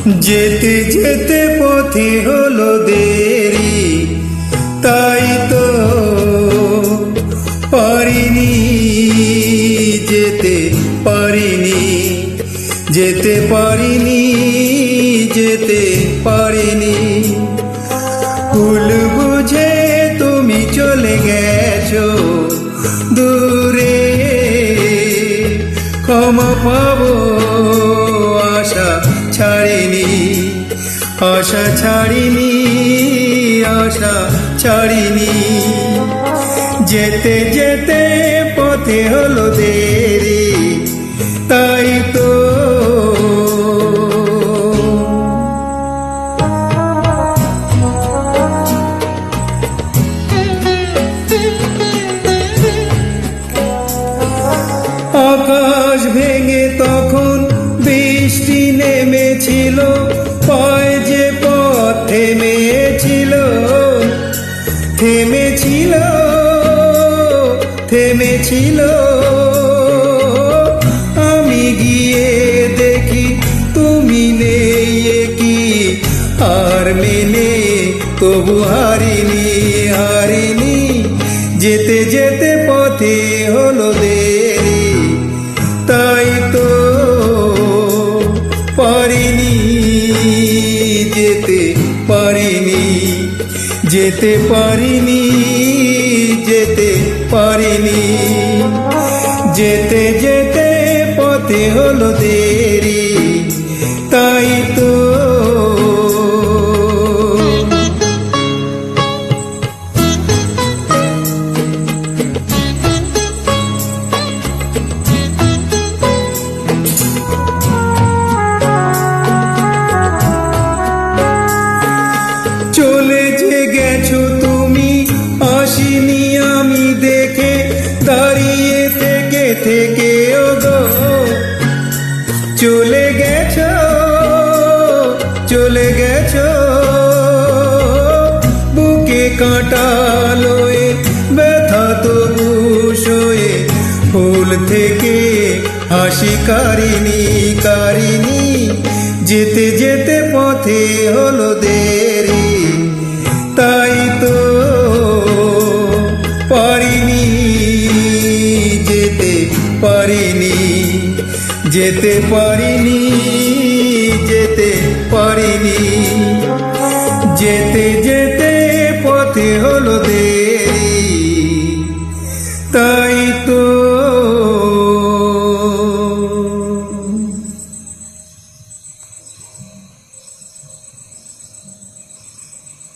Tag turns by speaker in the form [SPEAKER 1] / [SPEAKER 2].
[SPEAKER 1] যেতে যেতে পথে হলো দেরি, তাই তো পারিনি, যেতে পারিনি, যেতে পারিনি, যেতে পারিনি। ভুল বুঝে তুমি চলে গেছো দূরে, ক্ষমা পাবো আশা ছাড়িনি, আশা ছাড়িনি, আশা ছাড়িনি। যেতে যেতে পথে হলো দেরি, তাই তো আকাশ ভেঙে তখন বৃষ্টি নেমেছিল, পায় যে পথ থেমেছিল, থেমেছিল, থেমেছিল। আমি গিয়ে দেখি তুমি নেই, কি আর মেনে তবু হারিনি, হারিনি। যেতে যেতে পথে হলো দেরি, তাই তো পারিনি, যেতে পারিনি, যেতে পারিনি, যেতে পারিনি। যেতে যেতে পথে হলো দেরি, তাই তো চলে যে গেছো তুমি, আসিনি আমি দেখে, দাঁড়িয়ে থেকে থেকে ওগো। চলে গেছো, চলে গেছো, বুকে কাঁটা লয়ে ব্যথা তবু সয়ে, ফুল থেকে হাসি কারিনি, কারিনি। যেতে যেতে পথে হলো দেরি, তাই তো পারিনি, যেতে পারিনি, যেতে পারিনি, যেতে পারিনি। যেতে